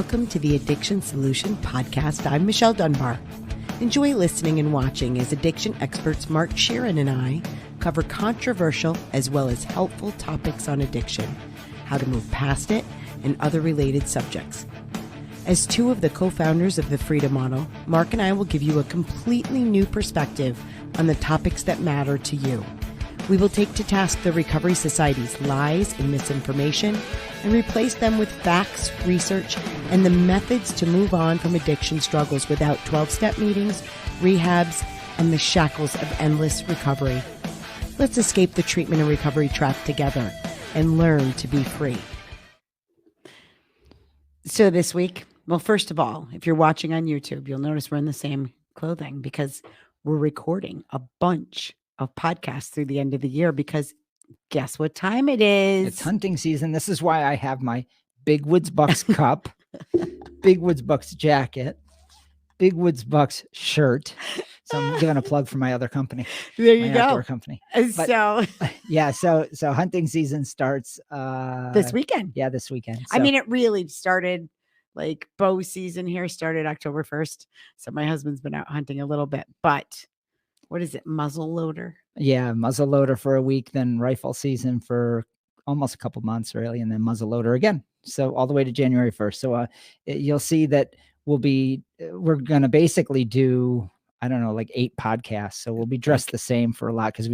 Welcome to the Addiction Solution Podcast. I'm Michelle Dunbar. Enjoy listening and watching as addiction experts Mark Sheeran and I cover controversial as well as helpful topics on addiction, how to move past it, and other related subjects. As two of the co-founders of the Freedom Model, Mark and I will give you a completely new perspective on the topics that matter to you. We will take to task the Recovery Society's lies and misinformation and replace them with facts, research, and the methods to move on from addiction struggles without 12-step meetings, rehabs, and the shackles of endless recovery. Let's escape the treatment and recovery trap together and learn to be free. So this week, well, first of all, if you're watching on YouTube, you'll notice we're in the same clothing because we're recording a bunch of podcasts through the end of the year because guess what time it is? It's hunting season. This is why I have my Big Woods Bucks cup, Big Woods Bucks jacket, Big Woods Bucks shirt. So I'm giving a plug for my other company. There you my go. Outdoor company. But, so hunting season starts this weekend. Yeah, this weekend. So, I mean, it really started like bow season here started October 1st. So my husband's been out hunting a little bit, but what is it? Muzzle loader? Yeah, muzzle loader for a week, then rifle season for almost a couple months, really, and then muzzle loader again. So all the way to January 1st. So you'll see that we're going to basically do, I don't know, like 8 podcasts. So we'll be dressed the same for a lot because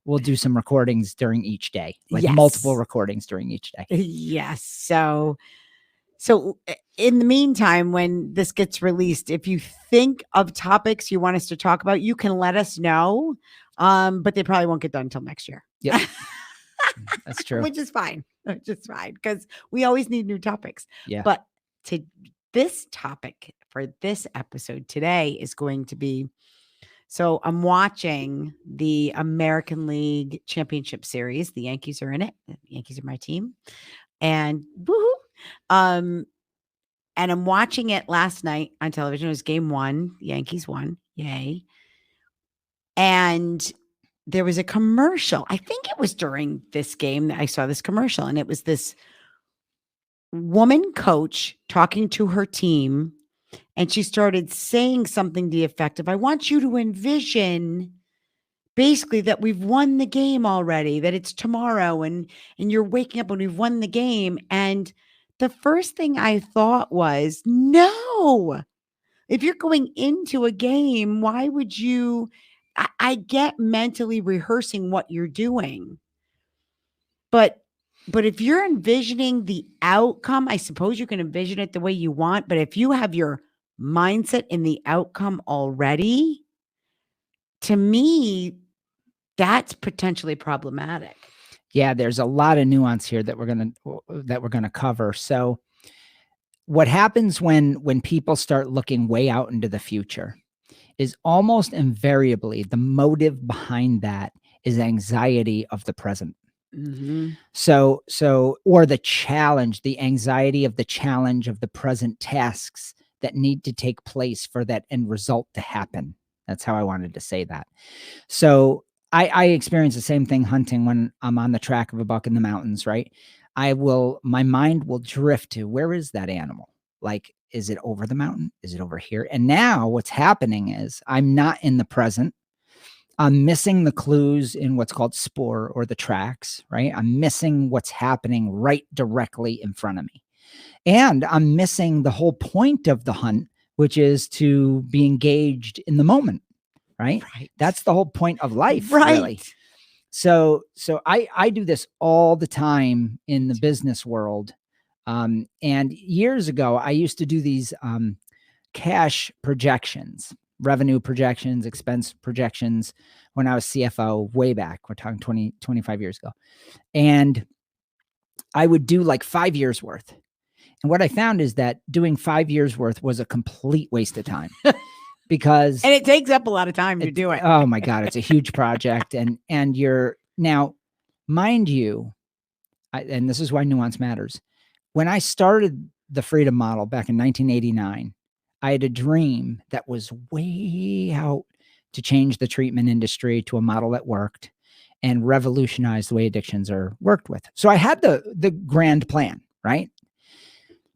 we'll do some recordings during each day, like multiple recordings during each day. Yes. So in the meantime, when this gets released, if you think of topics you want us to talk about, you can let us know. But they probably won't get done until next year. Yeah, that's true. Which is fine. Because we always need new topics. Yeah. But this topic for this episode today is going to be, so I'm watching the American League Championship Series. The Yankees are in it. The Yankees are my team. And woohoo. And I'm watching it last night on television. It was game 1. The Yankees won. Yay. And there was a commercial. I think it was during this game that I saw this commercial. And it was this woman coach talking to her team. And she started saying something to the effect of, I want you to envision basically that we've won the game already, that it's tomorrow and you're waking up and we've won the game. And the first thing I thought was, no, if you're going into a game, why would you, I get mentally rehearsing what you're doing, but if you're envisioning the outcome, I suppose you can envision it the way you want. But if you have your mindset in the outcome already, to me, that's potentially problematic. Yeah, there's a lot of nuance here that we're gonna cover. So, what happens when people start looking way out into the future is almost invariably the motive behind that is anxiety of the present. Mm-hmm. So, or the challenge, the anxiety of the challenge of the present tasks that need to take place for that end result to happen. That's how I wanted to say that. So I experience the same thing hunting when I'm on the track of a buck in the mountains, right? My mind will drift to, where is that animal? Like, is it over the mountain? Is it over here? And now what's happening is I'm not in the present. I'm missing the clues in what's called spoor or the tracks, right? I'm missing what's happening right directly in front of me. And I'm missing the whole point of the hunt, which is to be engaged in the moment, right? That's the whole point of life, really. So I do this all the time in the business world. And years ago, I used to do these cash projections, revenue projections, expense projections when I was CFO way back. We're talking 25 years ago. And I would do like 5 years worth. And what I found is that doing 5 years worth was a complete waste of time because. And it takes up a lot of time to do it. Oh my God. It's a huge project. And you're now, mind you, and this is why nuance matters. When I started the Freedom Model back in 1989, I had a dream that was way out to change the treatment industry to a model that worked and revolutionize the way addictions are worked with. So I had the grand plan, right?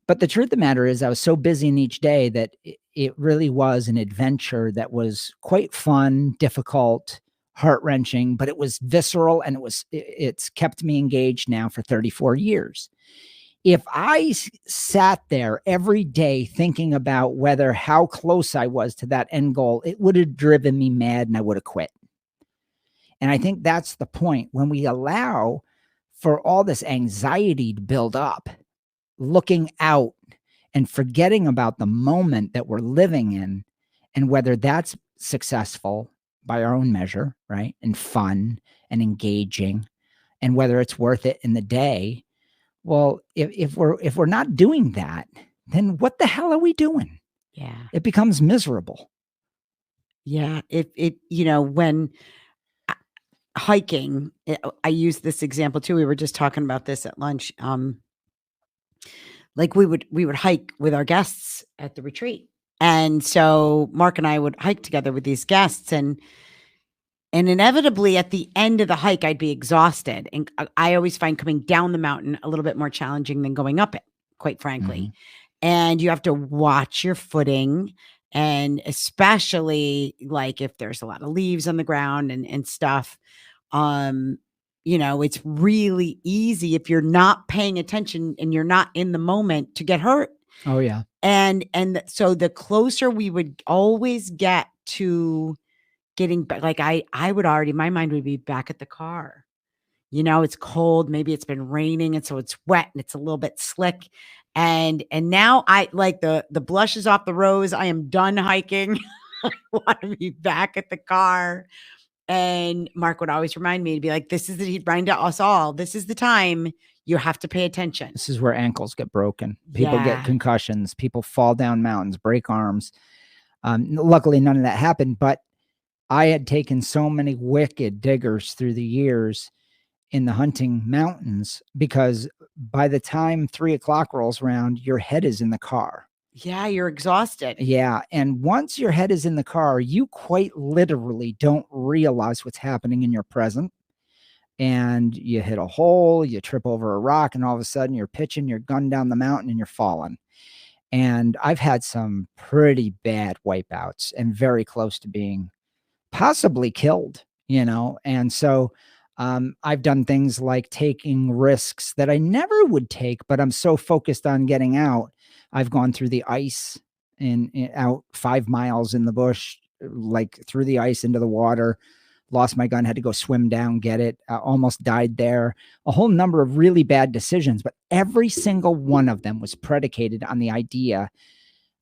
But the truth of the matter is I was so busy in each day that it really was an adventure that was quite fun, difficult, heart-wrenching, but it was visceral, and it's kept me engaged now for 34 years. If I sat there every day thinking about how close I was to that end goal, it would have driven me mad and I would have quit. And I think that's the point. When we allow for all this anxiety to build up, looking out and forgetting about the moment that we're living in, and whether that's successful by our own measure, right? And fun and engaging, and whether it's worth it in the day. Well, if we're not doing that, then what the hell are we doing? Yeah. It becomes miserable. Yeah. When hiking, I use this example too. We were just talking about this at lunch. Like we would hike with our guests at the retreat. And so Mark and I would hike together with these guests, and inevitably at the end of the hike, I'd be exhausted. And I always find coming down the mountain a little bit more challenging than going up it, quite frankly. And you have to watch your footing. And especially like if there's a lot of leaves on the ground and stuff, it's really easy if you're not paying attention and you're not in the moment to get hurt. Oh yeah. And so the closer we would always get to getting back, like I would already, my mind would be back at the car. It's cold, maybe it's been raining, and so it's wet and it's a little bit slick. And now I like the blush is off the rose. I am done hiking. I want to be back at the car. And Mark would always remind me to be like, he'd remind us all, this is the time you have to pay attention. This is where ankles get broken. People get concussions. People fall down mountains, break arms. Luckily, none of that happened, but I had taken so many wicked diggers through the years in the hunting mountains, because by the time 3 o'clock rolls around, your head is in the car. Yeah, you're exhausted. Yeah. And once your head is in the car, you quite literally don't realize what's happening in your present. And you hit a hole, you trip over a rock, and all of a sudden you're pitching your gun down the mountain and you're falling. And I've had some pretty bad wipeouts and very close to being possibly killed, And so I've done things like taking risks that I never would take, but I'm so focused on getting out. I've gone through the ice and out 5 miles in the bush, like through the ice into the water, lost my gun, had to go swim down, get it, almost died there. A whole number of really bad decisions, but every single one of them was predicated on the idea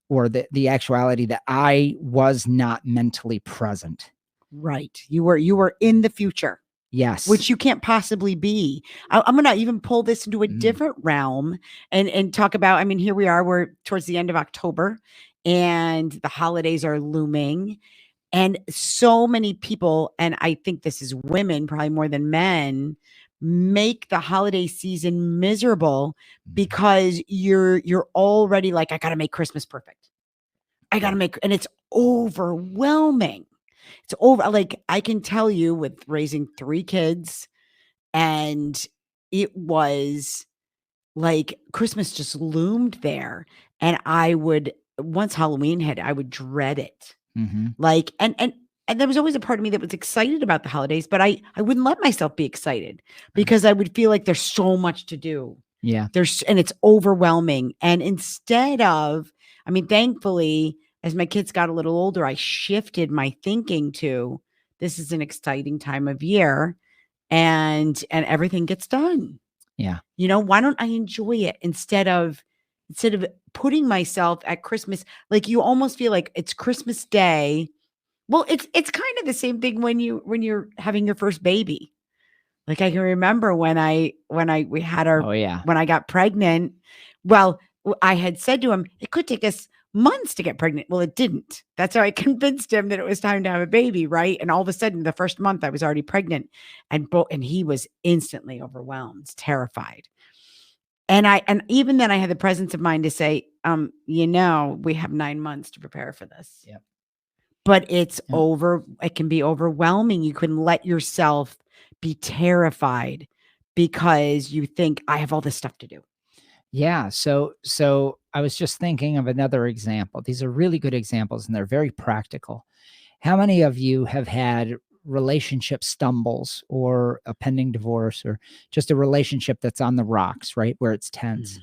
or the actuality that I was not mentally present. Right. You were in the future. Yes. Which you can't possibly be. I'm going to even pull this into a different realm and talk about, here we are, we're towards the end of October and the holidays are looming, and so many people, and I think this is women probably more than men, make the holiday season miserable because you're already like, I got to make Christmas perfect. I got to make, and it's overwhelming. It's over. Like I can tell you with raising 3 kids, and it was like Christmas just loomed there. And I would, once Halloween hit, I would dread it. Like, and there was always a part of me that was excited about the holidays, but I wouldn't let myself be excited because I would feel like there's so much to do. Yeah. And it's overwhelming. And instead of, thankfully, as my kids got a little older, I shifted my thinking to this is an exciting time of year and everything gets done. Yeah. Why don't I enjoy it instead of putting myself at Christmas? Like you almost feel like it's Christmas Day. Well, it's kind of the same thing when you're having your first baby. Like I can remember when we had our, when I got pregnant, well, I had said to him, it could take us months to get pregnant. Well, it didn't. That's how I convinced him that it was time to have a baby. Right. And all of a sudden the first month I was already pregnant, and he was instantly overwhelmed, terrified. And even then I had the presence of mind to say, we have 9 months to prepare for this. Yep. But it can be overwhelming. You can let yourself be terrified because you think I have all this stuff to do. Yeah. So I was just thinking of another example. These are really good examples and they're very practical. How many of you have had relationship stumbles or a pending divorce or just a relationship that's on the rocks, right? Where it's tense.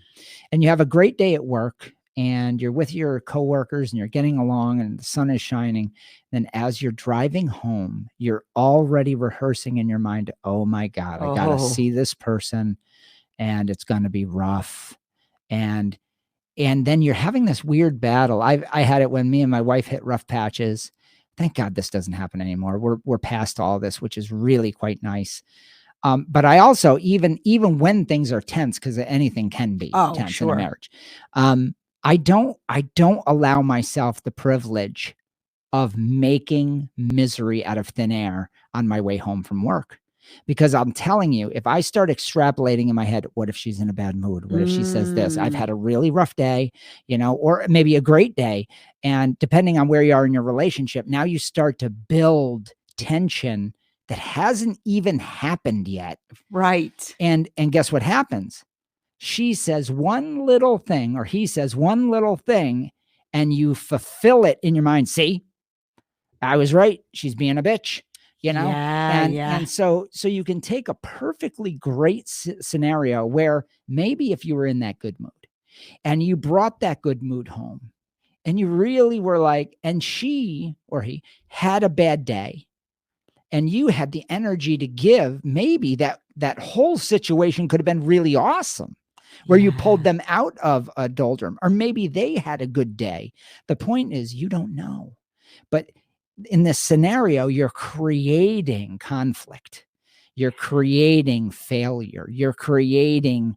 And you have a great day at work and you're with your coworkers and you're getting along and the sun is shining. Then as you're driving home, you're already rehearsing in your mind, oh my God, I got to Oh, see this person and it's going to be rough. And then you're having this weird battle. I had it when me and my wife hit rough patches. Thank God this doesn't happen anymore. We're past all this, which is really quite nice. But I also even when things are tense, because anything can be oh, tense in a sure. marriage, I don't allow myself the privilege of making misery out of thin air on my way home from work. Because I'm telling you, if I start extrapolating in my head, what if she's in a bad mood? What if she says this? I've had a really rough day, or maybe a great day. And depending on where you are in your relationship, now you start to build tension that hasn't even happened yet. Right. And guess what happens? She says one little thing, or he says one little thing, and you fulfill it in your mind. See, I was right. She's being a bitch, Yeah, and yeah. so you can take a perfectly great scenario where maybe if you were in that good mood and you brought that good mood home and you really were like, and she or he had a bad day and you had the energy to give, maybe that whole situation could have been really awesome where you pulled Yeah. them out of a doldrum, or maybe they had a good day. The point is, you don't know. But in this scenario, you're creating conflict. You're creating failure. You're creating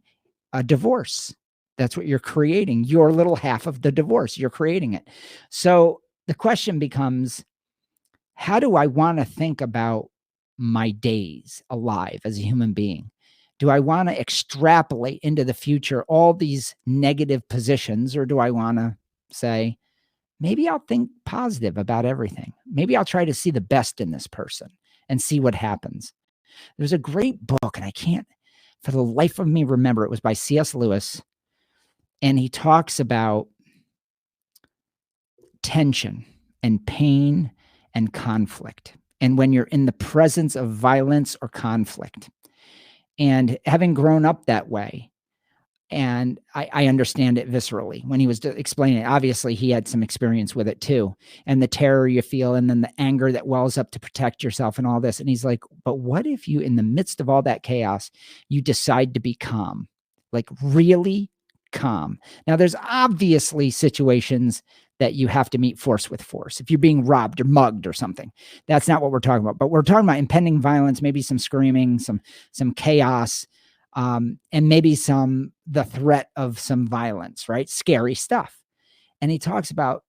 a divorce. That's what you're creating. Your little half of the divorce, you're creating it. So the question becomes, how do I want to think about my days alive as a human being? Do I want to extrapolate into the future all these negative positions, or do I want to say, maybe I'll think positive about everything? Maybe I'll try to see the best in this person and see what happens. There's a great book, and I can't for the life of me remember. It was by C.S. Lewis, and he talks about tension and pain and conflict. And when you're in the presence of violence or conflict, and having grown up that way, and I understand it viscerally when he was explaining it. Obviously, he had some experience with it too, and the terror you feel, and then the anger that wells up to protect yourself, and all this. And he's like, "But what if you, in the midst of all that chaos, you decide to be calm, like really calm?" Now, there's obviously situations that you have to meet force with force. If you're being robbed or mugged or something, that's not what we're talking about. But we're talking about impending violence, maybe some screaming, some chaos, and maybe the threat of some violence, right? Scary stuff. And he talks about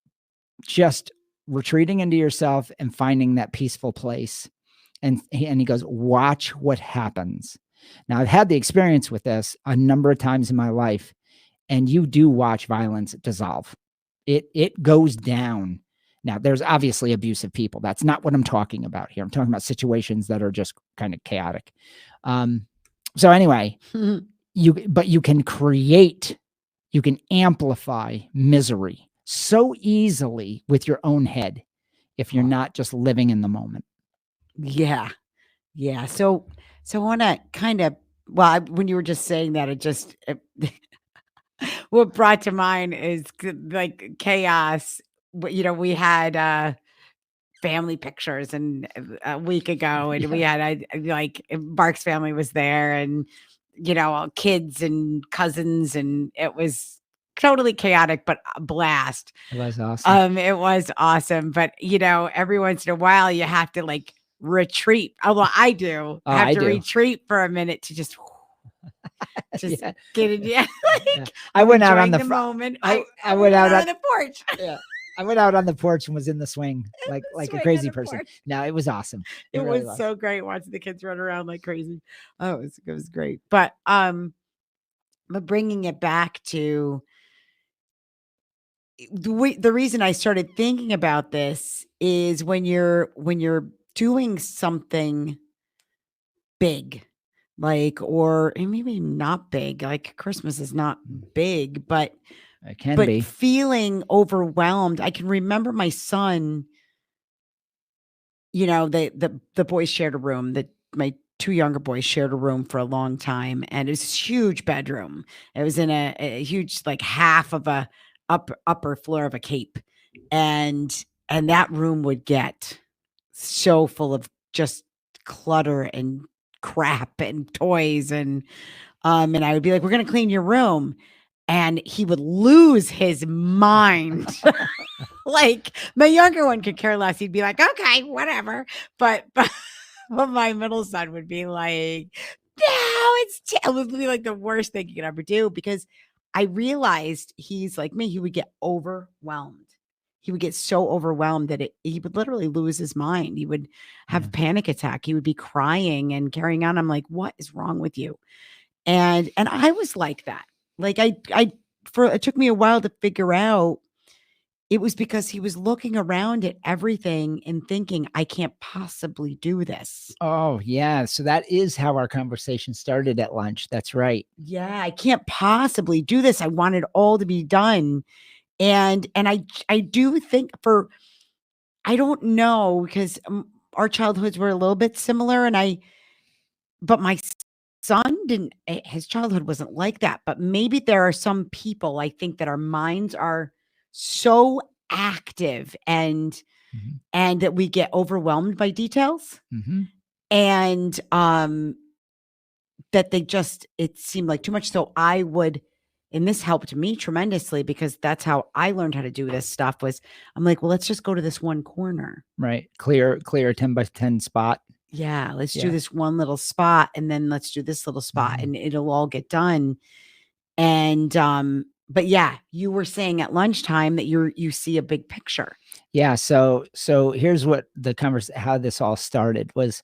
just retreating into yourself and finding that peaceful place. And he goes, watch what happens. Now, I've had the experience with this a number of times in my life, and you do watch violence dissolve. It goes down. Now, there's obviously abusive people. That's not what I'm talking about here. I'm talking about situations that are just kind of chaotic. So anyway, you can amplify misery so easily with your own head if you're not just living in the moment. Yeah. Yeah. So I want to kind of, well, when you were just saying that, what brought to mind is like chaos. We had family pictures and a week ago, and we Yeah. had like Mark's family was there, and all kids and cousins, and it was totally chaotic, but a blast. It was awesome. It was awesome, but every once in a while you have to like retreat. Oh, well, I do Oh, have I to do. retreat for a minute to just Yeah. get it. Yeah, Yeah. like I I'm went out on enjoying the the moment. I I went went out out on on the porch. yeah. I went out on the porch and was in the swing like a Swing on crazy the person. porch. No, it was awesome. It It really was was. so great watching the kids run around like crazy. Oh, it was great. But bringing it back to the reason I started thinking about this is when you're doing something big, like, or and maybe not big, like Christmas is not big, It can be. feeling overwhelmed. I can remember my son, the boys shared a room, that my two younger boys shared a room for a long time, and it was this huge bedroom. It was in a huge, like, half of a upper floor of a cape, and that room would get so full of just clutter and crap and toys, and I would be like, "We're gonna clean your room," and he would lose his mind. Like, my younger one could care less. He'd be like, "Okay, whatever." But but my middle son would be like, "No, it would be like the worst thing you could ever do," because I realized he's like me. He would get overwhelmed. He would get so overwhelmed that he would literally lose his mind. He would have Yeah. a panic attack. He would be crying and carrying on. I'm like, "What is wrong with you?" And I was like that. Like, I for it took me a while to figure out it was because he was looking around at everything and thinking, "I can't possibly do this." Oh, yeah. So that is how our conversation started at lunch. That's right. Yeah, "I can't possibly do this." I want it all to be done. And I do think for I don't know, because, our childhoods were a little bit similar, but my son didn't his childhood wasn't like that, but maybe there are some people, I think, that our minds are so active, Mhm. and that we get overwhelmed by details, Mhm. and that it seemed like too much. So I would, and this helped me tremendously, because that's how I learned how to do this stuff. Was I'm like, "Well, let's just go to this one corner. Right. Clear 10 by 10 spot. Yeah, let's do Yeah. this one little spot, and then let's do this little spot, Mhm. and it'll all get done." And but yeah, you were saying at lunchtime that you see a big picture. Yeah. So here's what how this all started was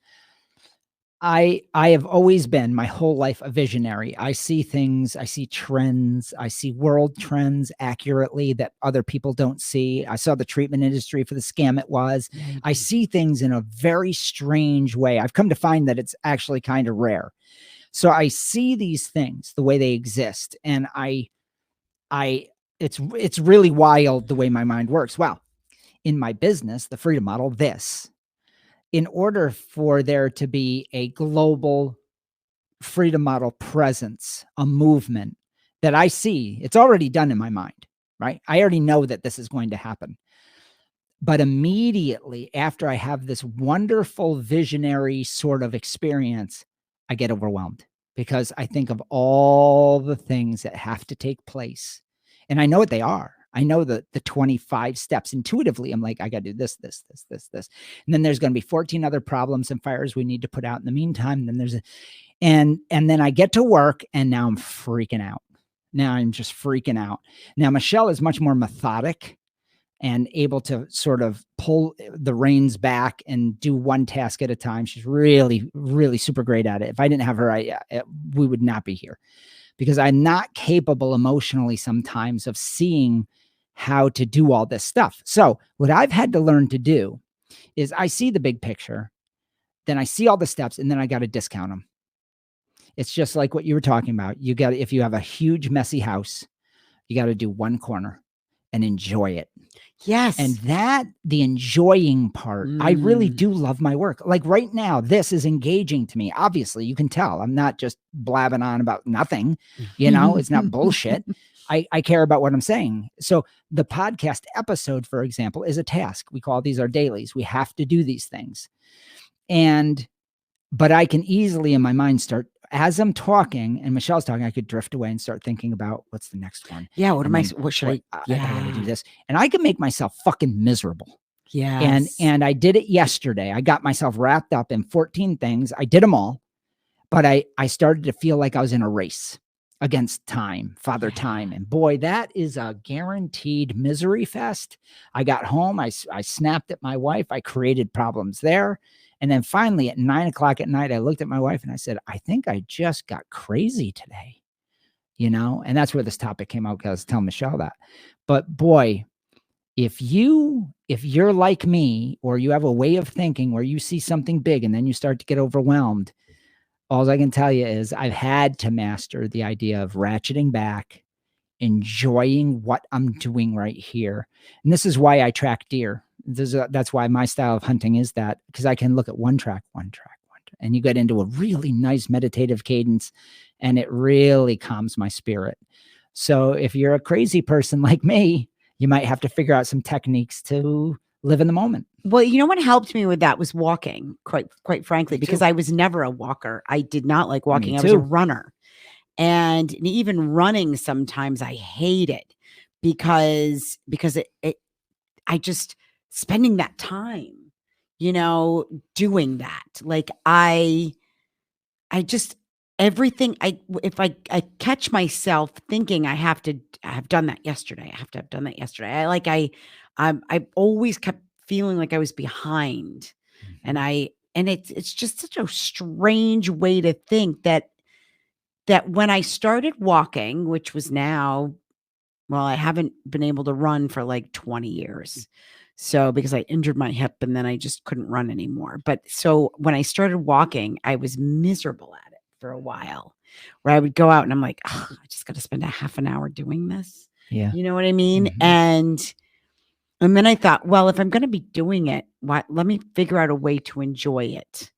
I have always been my whole life a visionary. I see things, I see trends, I see world trends accurately that other people don't see. I saw the treatment industry for the scam it was. Yeah, you I did. see things in a very strange way. I've come to find that it's actually kind of rare. So I see these things the way they exist, and I it's really wild the way my mind works. Well, in my business, the freedom model, in order for there to be a global freedom model presence, a movement that I see, it's already done in my mind, right? I already know that this is going to happen. But immediately after I have this wonderful visionary sort of experience, I get overwhelmed because I think of all the things that have to take place. And I know what they are. I know the 25 steps intuitively. I'm like, I got to do this. And then there's going to be 14 other problems and fires we need to put out in the meantime. And then and then I get to work and now I'm freaking out. Now I'm just freaking out. Now Michelle is much more methodic and able to sort of pull the reins back and do one task at a time. She's really, really super great at it. If I didn't have her, we would not be here because I'm not capable emotionally sometimes of seeing how to do all this stuff. So what I've had to learn to do is I see the big picture, then I see all the steps, and then I got to discount them. It's just like what you were talking about. You got if you have a huge messy house, you got to do one corner and enjoy it. And Yes. the enjoying part, I really Mm. do love my work. Like right now, this is engaging to me. Obviously, you can tell I'm not just blabbing on about nothing, it's not bullshit. I care about what I'm saying. So the podcast episode, for example, is a task. We call these our dailies. We have to do these things. But I can easily in my mind start as I'm talking and Michelle's talking, I could drift away and start thinking about what's the next one. Yeah, what should What I I got to do yeah. this. And I can make myself fucking miserable. Yes. And I did it yesterday. I got myself wrapped up in 14 things. I did them all, but I started to feel like I was in a race against time, father time. Yeah. And boy, that is a guaranteed misery fest. I got home. I snapped at my wife. I created problems there. And then finally at 9 o'clock at night, I looked at my wife and I said, I think I just got crazy today, and that's where this topic came out because I was telling Michelle that. But boy, if you're like me or you have a way of thinking where you see something big and then you start to get overwhelmed, All I can tell you is I've had to master the idea of ratcheting back, enjoying what I'm doing right here. And this is why I track deer. That's why my style of hunting is that, because I can look at one track, and you get into a really nice meditative cadence, and it really calms my spirit. So if you're a crazy person like me, you might have to figure out some techniques to live in the moment. Well, you know what helped me with that was walking, quite frankly, Me because too. I was never a walker. I did not like walking. Me I was a too. runner. And even running sometimes I hate it because it I just spending that time, doing that. Like I just everything if I catch myself thinking I have done that yesterday. I have to have done that yesterday. I always kept feeling like I was behind. And it's just such a strange way to think that when I started walking, which was now, well, I haven't been able to run for like 20 years. So because I injured my hip and then I just couldn't run anymore. But so when I started walking, I was miserable at it for a while, where I would go out and I'm like, "Ugh, I just got to spend a half an hour doing this." Yeah. You know what I mean? Mhm. And then I thought, well, if I'm going to be doing it, let me figure out a way to enjoy it.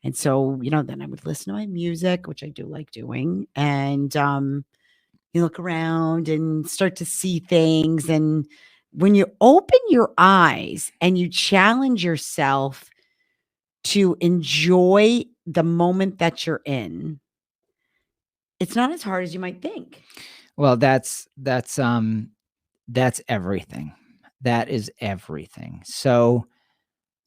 And so, then I would listen to my music, which I do like doing, and you look around and start to see things. And when you open your eyes and you challenge yourself to enjoy the moment that you're in, it's not as hard as you might think. Well, that's everything. That is everything. So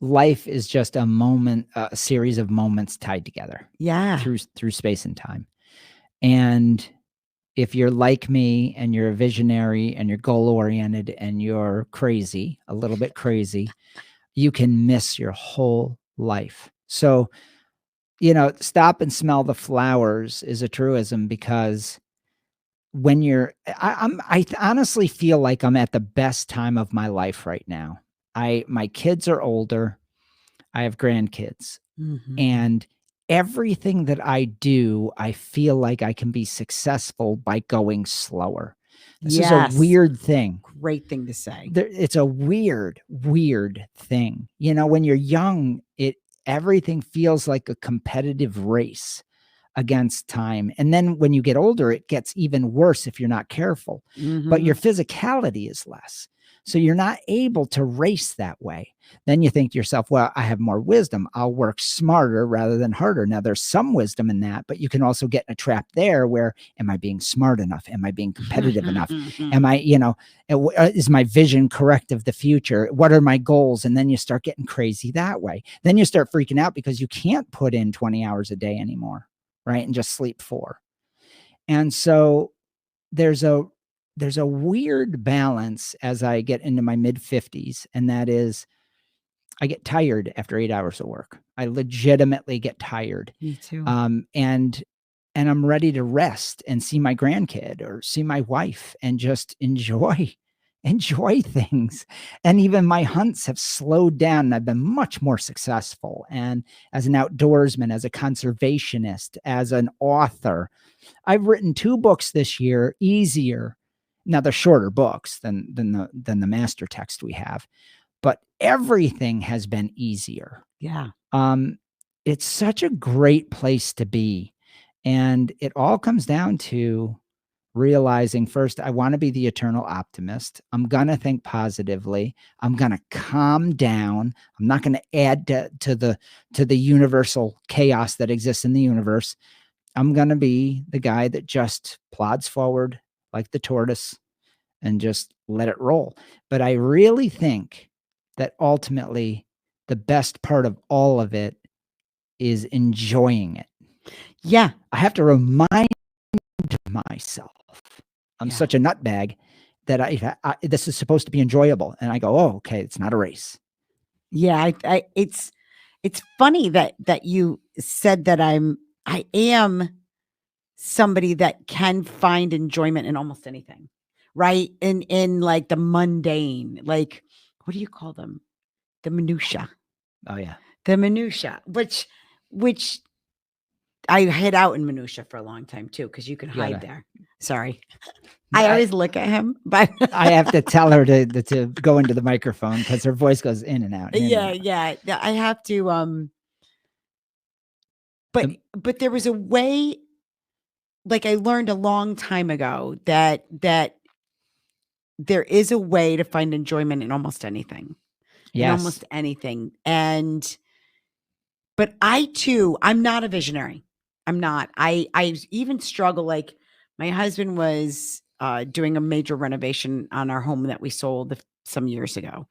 life is just a moment, a series of moments tied together Yeah. through space and time. And if you're like me and you're a visionary and you're goal oriented and you're crazy, a little bit crazy, you can miss your whole life. So, stop and smell the flowers is a truism, because when I honestly feel like I'm at the best time of my life right now. My kids are older. I have grandkids, Mhm. and everything that I do, I feel like I can be successful by going slower. This is a Yes. weird thing. Great thing to say. It's a weird, weird thing. When you're young, everything feels like a competitive race against time. And then when you get older, it gets even worse if you're not careful. But your Mhm. physicality is less. So you're not able to race that way. Then you think to yourself, well, I have more wisdom. I'll work smarter rather than harder. Now, there's some wisdom in that, but you can also get in a trap there where, am I being smart enough? Am I being competitive enough? Am I, is my vision correct of the future? What are my goals? And then you start getting crazy that way. Then you start freaking out because you can't put in 20 hours a day anymore, right? And just sleep 4. And so there's a weird balance as I get into my mid 50s, and that is I get tired after 8 hours of work. I legitimately get tired. Me too. And I'm ready to rest and see my grandkid or see my wife and just enjoy things. And even my hunts have slowed down and I've been much more successful. And as an outdoorsman, as a conservationist, as an author, I've written 2 books this year, easier. Now they're shorter books than the master text we have, but everything has been easier. Yeah. It's such a great place to be. And it all comes down to realizing, first, I want to be the eternal optimist. I'm going to think positively. I'm going to calm down. I'm not going to add to the universal chaos that exists in the universe. I'm going to be the guy that just plods forward like the tortoise and just let it roll. But I really think that ultimately the best part of all of it is enjoying it. Yeah. I have to remind myself I'm Yeah. such a nutbag that this is supposed to be enjoyable. And I go, oh, okay, it's not a race. Yeah, it's funny that you said that I am somebody that can find enjoyment in almost anything, right? In like the mundane, like what do you call them? The minutia. Oh, yeah. The minutia, which I hid out in Minutia for a long time too, because you can You hide gotta- there. Sorry. I always look at him, but I have to tell her to go into the microphone because her voice goes in and out. In and yeah, out. yeah. I have to but The- but there was a way, like I learned a long time ago, that there is a way to find enjoyment in almost anything. In Yes. almost anything. But I'm not a visionary. I'm not. I even struggle, like my husband was doing a major renovation on our home that we sold some years ago.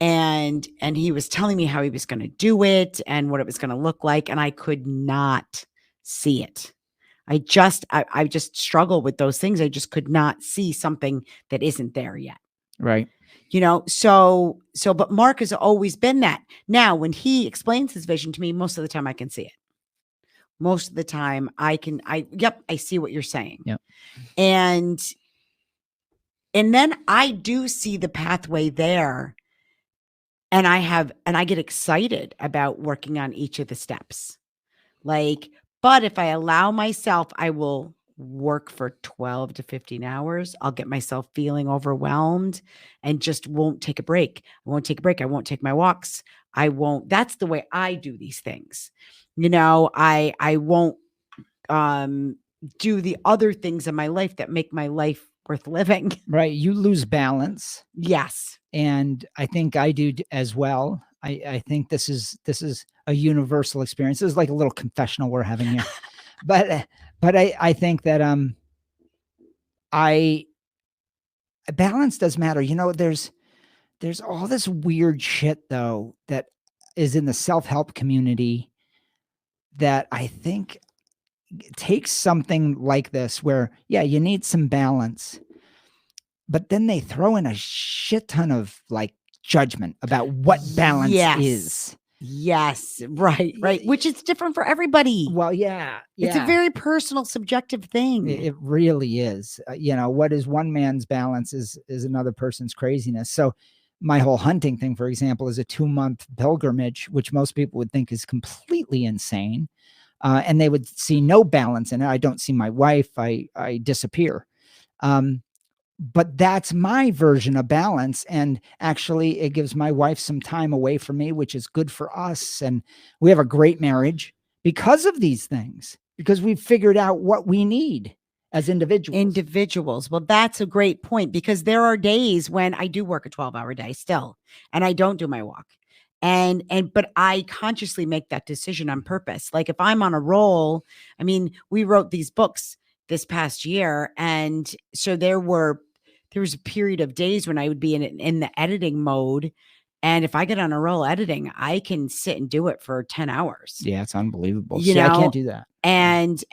And he was telling me how he was going to do it and what it was going to look like, and I could not see it. I just struggle with those things. I just could not see something that isn't there yet. Right. But Mark has always been that. Now, when he explains his vision to me, most of the time I can see it. Most of the time I see what you're saying. Yep. And then I do see the pathway there. And I get excited about working on each of the steps. But if I allow myself, I will work for 12 to 15 hours. I'll get myself feeling overwhelmed and just won't take a break. I won't take a break. I won't take my walks. That's the way I do these things. I won't do the other things in my life that make my life worth living. Right. You lose balance. Yes. And I think I do as well. I think this is a universal experience. This is like a little confessional we're having here. but I think that balance does matter. There's all this weird shit though that is in the self-help community that I think takes something like this where, yeah, you need some balance, but then they throw in a shit ton of like judgment about what balance is. Yes. Right. Which is different for everybody. Well, yeah. It's a very personal, subjective thing. It really is. What is one man's balance is another person's craziness. So my whole hunting thing, for example, is a 2-month pilgrimage, which most people would think is completely insane. And they would see no balance in it. I don't see my wife. I disappear. But that's my version of balance. And actually, it gives my wife some time away from me, which is good for us. And we have a great marriage because of these things, because we've figured out what we need as individuals. Well, that's a great point, because there are days when I do work a 12-hour day still, and I don't do my walk. But I consciously make that decision on purpose. Like if I'm on a roll, I mean, we wrote these books this past year, and so there was a period of days when I would be in the editing mode. And if I get on a roll editing, I can sit and do it for 10 hours. Yeah, it's unbelievable. I can't do that. And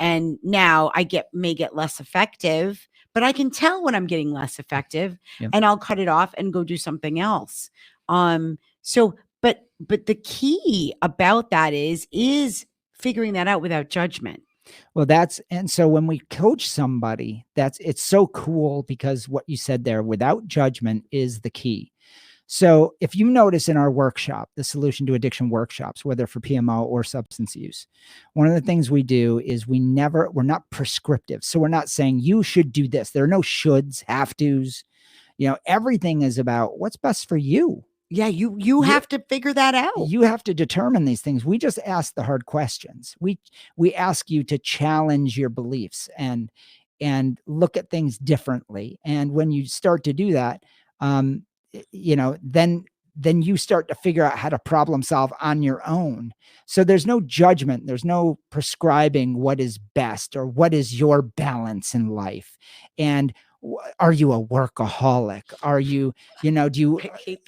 now I may get less effective, but I can tell when I'm getting less effective. Yep. And I'll cut it off and go do something else. But the key about that is figuring that out without judgment. Well, and so when we coach somebody, it's so cool, because what you said there, without judgment, is the key. So if you notice in our workshop, the Solution to Addiction workshops, whether for PMO or substance use, one of the things we do is we're not prescriptive. So we're not saying you should do this. There are no shoulds, have tos. Everything is about what's best for you. Yeah, you have to figure that out. You have to determine these things. We just ask the hard questions. We ask you to challenge your beliefs and look at things differently. And when you start to do that, then you start to figure out how to problem solve on your own. So there's no judgment. There's no prescribing what is best or what is your balance in life. And are you a workaholic? Are you, do you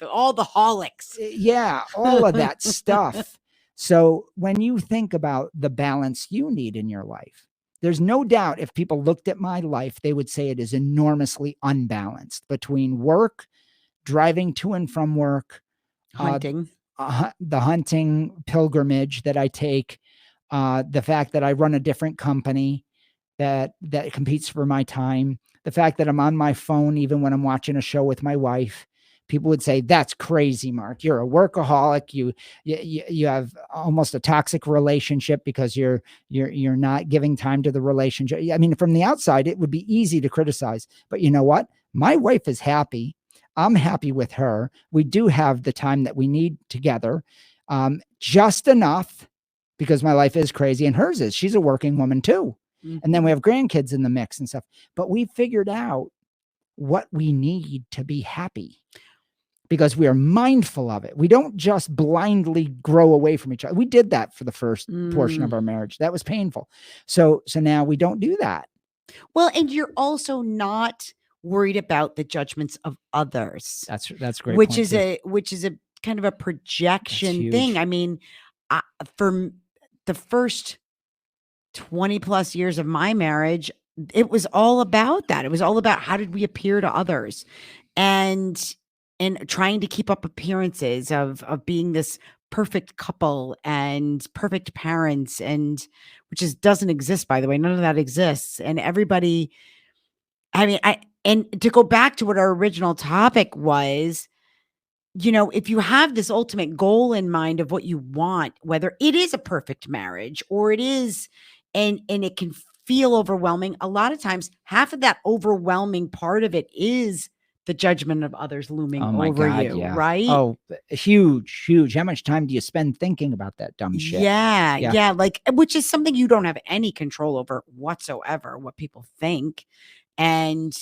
all the holics? Yeah, all of that stuff. So when you think about the balance you need in your life, there's no doubt if people looked at my life, they would say it is enormously unbalanced between work, driving to and from work, hunting, the hunting pilgrimage that I take, the fact that I run a different company that competes for my time, the fact that I'm on my phone even when I'm watching a show with my wife, people would say, that's crazy, Mark. You're a workaholic. You have almost a toxic relationship because you're not giving time to the relationship. I mean, from the outside, it would be easy to criticize, but you know what? My wife is happy. I'm happy with her. We do have the time that we need together, just enough, because my life is crazy and hers is. She's a working woman too. And then we have grandkids in the mix and stuff. But we figured out what we need to be happy because we are mindful of it. We don't just blindly grow away from each other. We did that for the first portion of our marriage. That was painful. So now we don't do that. Well, and you're also not worried about the judgments of others. That's a great which point is too. which is a kind of a projection thing. I mean, for the first 20 plus years of my marriage, it was all about that. It was all about how did we appear to others, and trying to keep up appearances of being this perfect couple and perfect parents, and which doesn't exist, by the way. None of that exists. And everybody, I mean, and to go back to what our original topic was, if you have this ultimate goal in mind of what you want, whether it is a perfect marriage or it is, and it can feel overwhelming, a lot of times half of that overwhelming part of it is the judgment of others looming over you, right? Oh, huge. How much time do you spend thinking about that dumb shit? Yeah. Like, which is something you don't have any control over whatsoever, what people think. And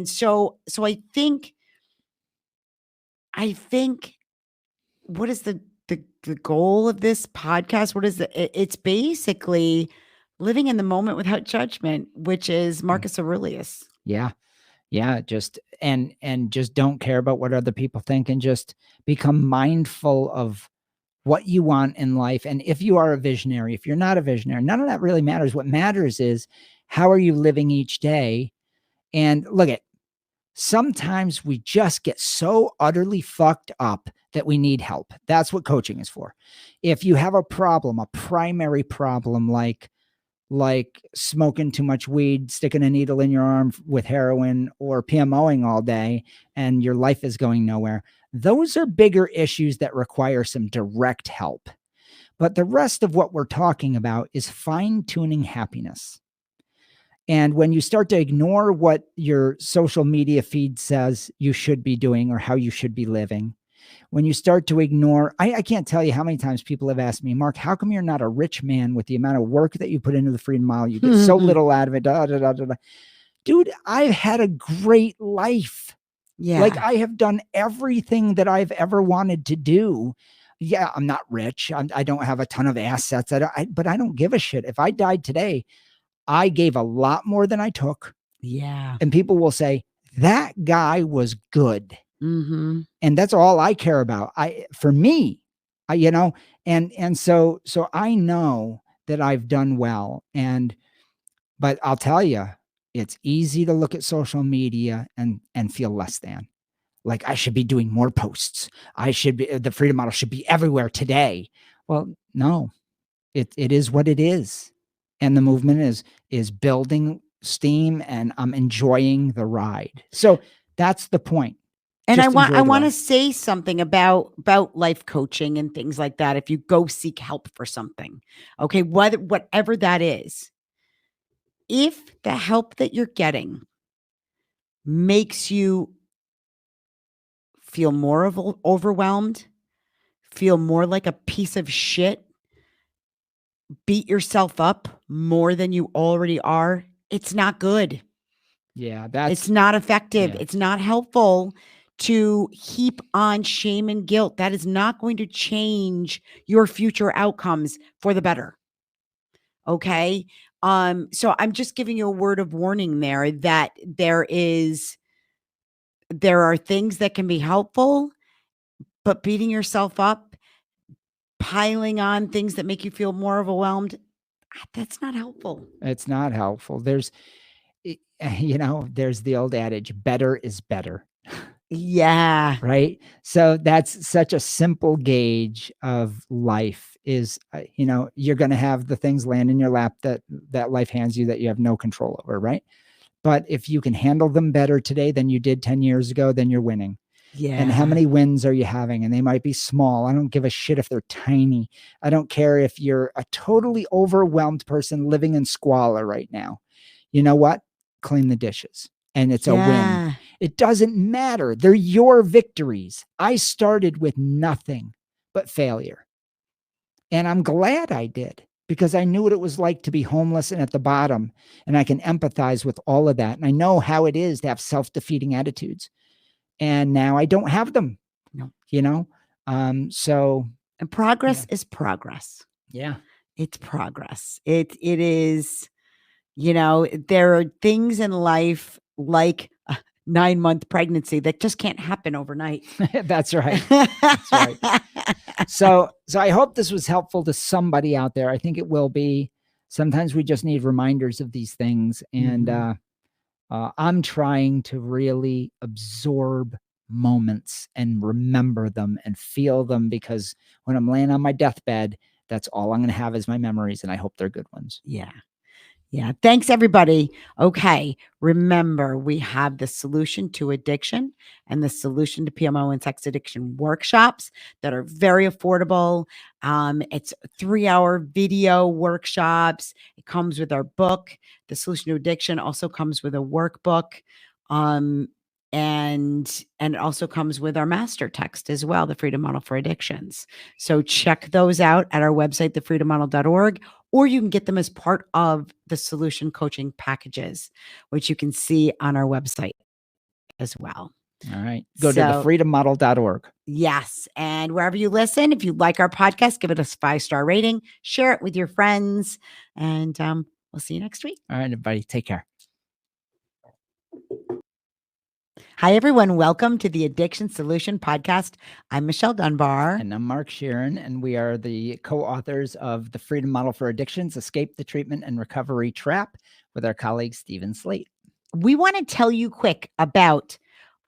so I think what is the goal of this podcast? What is it's basically living in the moment without judgment, which is Marcus Aurelius. Yeah. Just and just don't care about what other people think, and just become mindful of what you want in life. And if you are a visionary, if you're not a visionary, none of that really matters. What matters is how are you living each day? And look at, sometimes we just get so utterly fucked up that we need help. That's what coaching is for. If you have a problem, a primary problem, like smoking too much weed, sticking a needle in your arm with heroin, or PMOing all day, and your life is going nowhere, those are bigger issues that require some direct help. But the rest of what we're talking about is fine-tuning happiness. And when you start to ignore what your social media feed says you should be doing or how you should be living, when you start to ignore, I can't tell you how many times people have asked me, Mark, how come you're not a rich man with the amount of work that you put into the Freedom Mile? You get so little out of it. Dude, I've had a great life. Yeah. Like, I have done everything that I've ever wanted to do. Yeah, I'm not rich. I don't have a ton of assets, but I don't give a shit. If I died today, I gave a lot more than I took. Yeah. And people will say, that guy was good. Mm-hmm. And that's all I care about. For me, and so I know that I've done well. But I'll tell you, it's easy to look at social media and feel less than. Like, I should be doing more posts. The Freedom Model should be everywhere today. Well, no, it is what it is. And the movement is building steam, and I'm enjoying the ride. So that's the point. And I want to say something about life coaching and things like that. If you go seek help for something, okay, whatever that is, if the help that you're getting makes you feel more overwhelmed, feel more like a piece of shit, beat yourself up more than you already are, it's not good. Yeah, it's not effective. It's not helpful to heap on shame and guilt. That is not going to change your future outcomes for the better. Okay. So I'm just giving you a word of warning there that there are things that can be helpful, but beating yourself up, piling on things that make you feel more overwhelmed, that's not helpful. It's not helpful. There's the old adage, better is better. Yeah. Right. So that's such a simple gauge of life is, you're going to have the things land in your lap that life hands you that you have no control over. Right. But if you can handle them better today than you did 10 years ago, then you're winning. Yeah. And how many wins are you having? And they might be small. I don't give a shit if they're tiny. I don't care if you're a totally overwhelmed person living in squalor right now. You know what? Clean the dishes. And it's a win. Yeah. It doesn't matter. They're your victories. I started with nothing but failure. And I'm glad I did, because I knew what it was like to be homeless and at the bottom. And I can empathize with all of that. And I know how it is to have self-defeating attitudes. And now I don't have them, No. you know? So And progress is progress. yeah. It's progress. It is, you know, there are things in life like a 9-month pregnancy that just can't happen overnight. That's right. That's right. So I hope this was helpful to somebody out there. I think it will be. Sometimes we just need reminders of these things. And I'm trying to really absorb moments and remember them and feel them, because when I'm laying on my deathbed, that's all I'm going to have is my memories. And I hope they're good ones. Yeah. Yeah. Thanks, everybody. Okay. Remember, we have the solution to addiction and the solution to PMO and sex addiction workshops that are very affordable. It's 3-hour video workshops. It comes with our book. The solution to addiction also comes with a workbook. And it also comes with our master text as well, the Freedom Model for Addictions. So check those out at our website, thefreedommodel.org, or you can get them as part of the solution coaching packages, which you can see on our website as well. All right. Go to thefreedommodel.org. Yes. And wherever you listen, if you like our podcast, give it a 5-star rating, share it with your friends, and we'll see you next week. All right, everybody. Take care. Hi, everyone. Welcome to the Addiction Solution Podcast. I'm Michelle Dunbar. And I'm Mark Sheeran, and we are the co-authors of The Freedom Model for Addictions, Escape the Treatment and Recovery Trap, with our colleague, Stephen Slate. We want to tell you quick about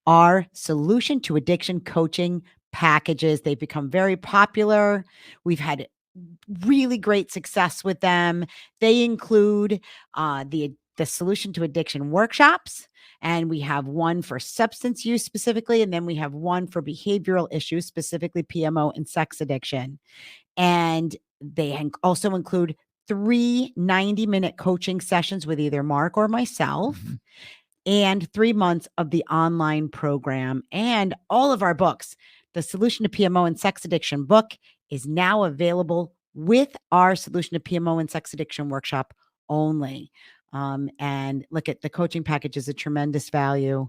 our solution to addiction coaching packages. They've become very popular. We've had really great success with them. They include the solution to addiction workshops, and we have one for substance use specifically, and then we have one for behavioral issues, specifically PMO and sex addiction. And they also include 3 90-minute coaching sessions with either Mark or myself. And 3 months of the online program, and all of our books. The Solution to PMO and Sex Addiction book is now available with our Solution to PMO and Sex Addiction workshop only. And look, at the coaching package is a tremendous value.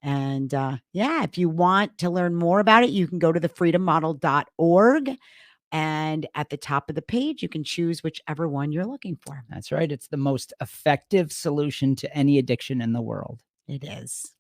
And if you want to learn more about it, you can go to thefreedommodel.org. And at the top of the page, you can choose whichever one you're looking for. That's right. It's the most effective solution to any addiction in the world. It is.